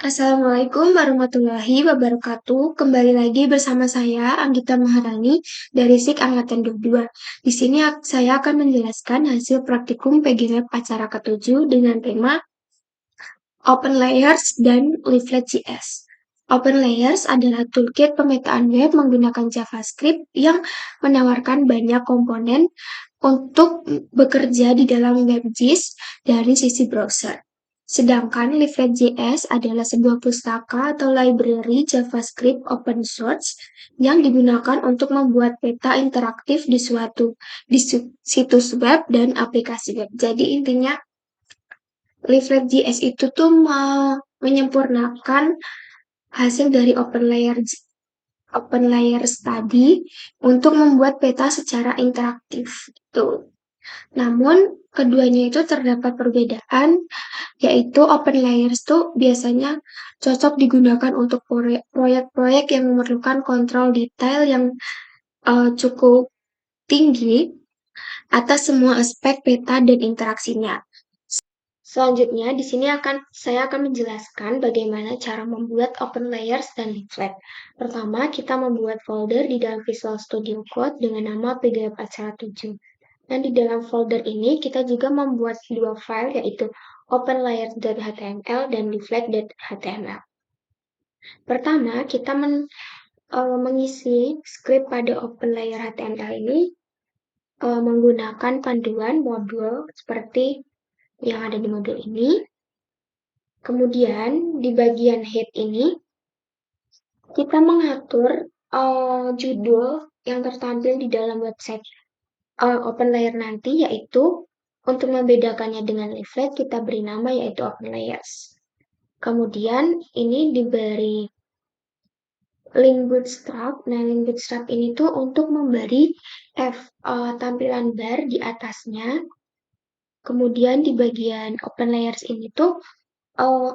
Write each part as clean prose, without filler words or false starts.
Assalamualaikum warahmatullahi wabarakatuh. Kembali lagi bersama saya, Anggita Maharani, dari SIK Angkatan 22. Di sini saya akan menjelaskan hasil praktikum PGWeb acara ke-7 dengan tema Open Layers dan Leaflet JS. Open Layers adalah toolkit pemetaan web menggunakan JavaScript yang menawarkan banyak komponen untuk bekerja di dalam WebGIS dari sisi browser. Sedangkan Leaflet.js adalah sebuah pustaka atau library JavaScript open source yang digunakan untuk membuat peta interaktif di situs web dan aplikasi web. Jadi intinya Leaflet.js itu tuh menyempurnakan hasil dari open layers tadi untuk membuat peta secara interaktif. Gitu. Namun, keduanya itu terdapat perbedaan, yaitu open layers tuh biasanya cocok digunakan untuk proyek-proyek yang memerlukan kontrol detail yang cukup tinggi atas semua aspek peta dan interaksinya. Selanjutnya, di sini saya akan menjelaskan bagaimana cara membuat open layers dan leaflet. Pertama, kita membuat folder di dalam Visual Studio Code dengan nama PGWeb Acara 7. Dan di dalam folder ini kita juga membuat dua file yaitu openlayers.html dan leaflet.html. Pertama, kita mengisi script pada openlayer HTML ini menggunakan panduan modul seperti yang ada di modul ini. Kemudian di bagian head ini kita mengatur judul yang tertampil di dalam website open layer nanti, yaitu untuk membedakannya dengan leaflet kita beri nama yaitu open layers. Kemudian ini diberi link bootstrap. Nah, link bootstrap ini tuh untuk memberi tampilan bar di atasnya. Kemudian di bagian open layers ini tuh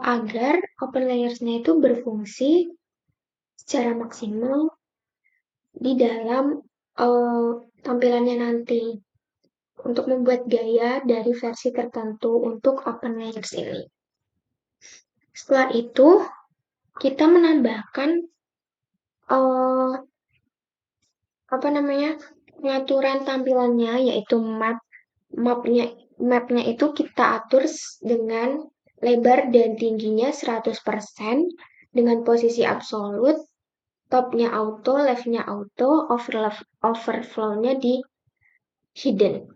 agar open layers-nya itu berfungsi secara maksimal di dalam tampilannya nanti untuk membuat gaya dari versi tertentu untuk open layers ini. Setelah itu, kita menambahkan pengaturan tampilannya, yaitu mapnya itu kita atur dengan lebar dan tingginya 100% dengan posisi absolut, topnya auto, leftnya auto, overflow-nya di hidden.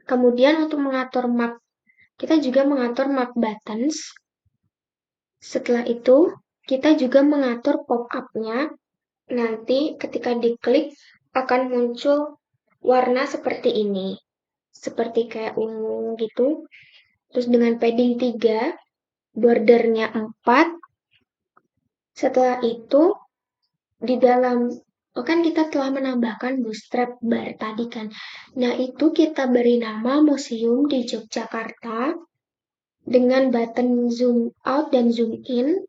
Kemudian untuk mengatur map, kita juga mengatur map buttons. Setelah itu, kita juga mengatur pop-up-nya. Nanti ketika diklik akan muncul warna seperti ini. Seperti kayak ungu gitu. Terus dengan padding 3, bordernya 4. Setelah itu, di dalam kan kita telah menambahkan bootstrap bar tadi kan. Nah, itu kita beri nama Museum di Yogyakarta dengan button zoom out dan zoom in.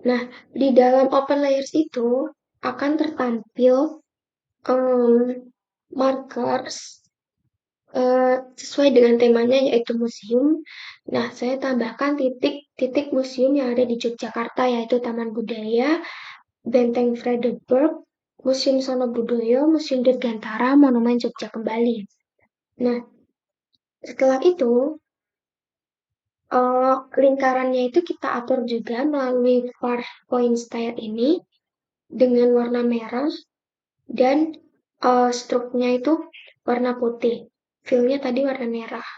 Nah, di dalam open layers itu akan tertampil markers sesuai dengan temanya yaitu museum. Nah, saya tambahkan titik museum yang ada di Yogyakarta yaitu Taman Budaya, Benteng Vredenburg, Museum Sono Budoyo, Museum Dirgantara, Monumen Jogja Kembali. Nah, setelah itu lingkarannya itu kita atur juga melalui far point style ini dengan warna merah dan struknya itu warna putih. Fill-nya tadi warna merah.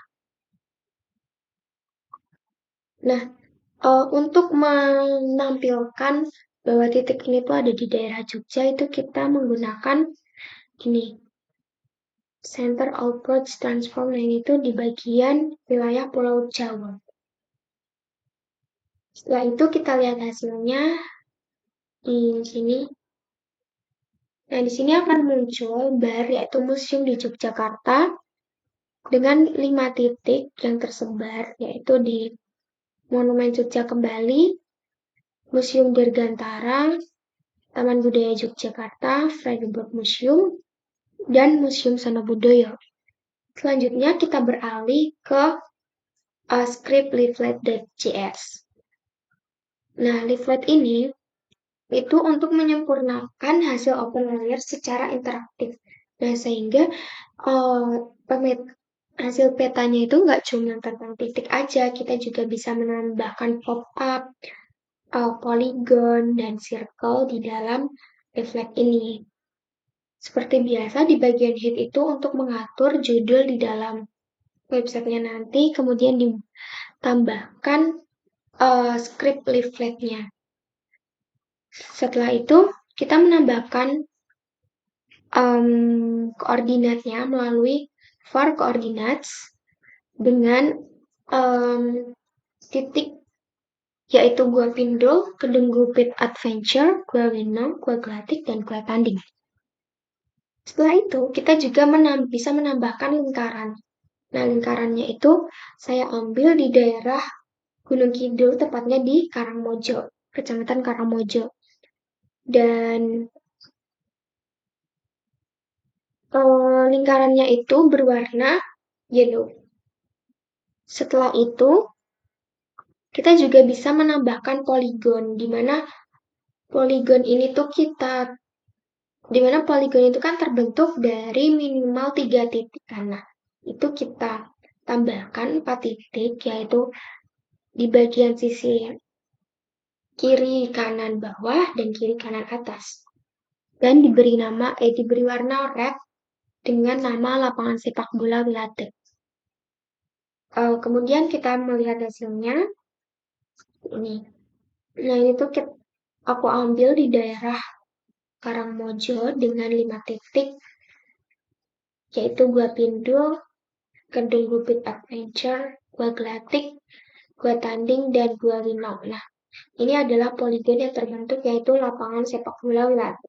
Nah, untuk menampilkan bahwa titik ini tuh ada di daerah Jogja itu kita menggunakan ini center approach transform yang itu di bagian wilayah Pulau Jawa. Setelah itu kita lihat hasilnya di sini. Nah, di sini akan muncul bar yaitu museum di Yogyakarta dengan 5 titik yang tersebar yaitu di Monumen Jogja Kembali, Museum Dirgantara, Taman Budaya Yogyakarta, Vredenburg Museum, dan Museum Sono Budoyo. Selanjutnya kita beralih ke script leaflet.js. Nah, leaflet ini itu untuk menyempurnakan hasil open layer secara interaktif. Nah, sehingga hasil petanya itu nggak cuma tentang titik aja, kita juga bisa menambahkan pop-up, polygon, dan circle di dalam leaflet ini. Seperti biasa, di bagian head itu untuk mengatur judul di dalam websitenya nanti, kemudian ditambahkan script leafletnya. Setelah itu, kita menambahkan koordinatnya melalui for coordinates dengan titik, yaitu gua pindul, kedunggupit adventure, gua winong, gua gelatik, dan gua tanding. Setelah itu, kita juga bisa menambahkan lingkaran. Nah, lingkarannya itu saya ambil di daerah Gunung Kidul, tepatnya di Karangmojo, Kecamatan Karangmojo. Dan lingkarannya itu berwarna yellow. Setelah itu, kita juga bisa menambahkan poligon, di mana poligon itu kan terbentuk dari minimal 3 titik. Nah, itu kita tambahkan 4 titik, yaitu di bagian sisi kiri kanan bawah dan kiri kanan atas. Dan diberi warna red dengan nama lapangan sepak bola Wilate. Kemudian kita melihat hasilnya ini. Nah, ini tuh aku ambil di daerah Karangmojo dengan 5 titik, yaitu gua pindul, kedung gupit adventure, gua gelatik, gua tanding, dan gua winong. Nah, ini adalah poligon yang terbentuk, yaitu lapangan sepak bola Wilate.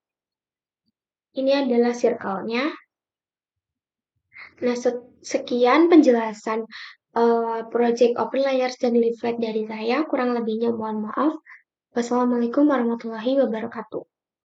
Ini adalah circle-nya. Nah, sekian penjelasan project open layers dan leaflet dari saya. Kurang lebihnya mohon maaf. Wassalamualaikum warahmatullahi wabarakatuh.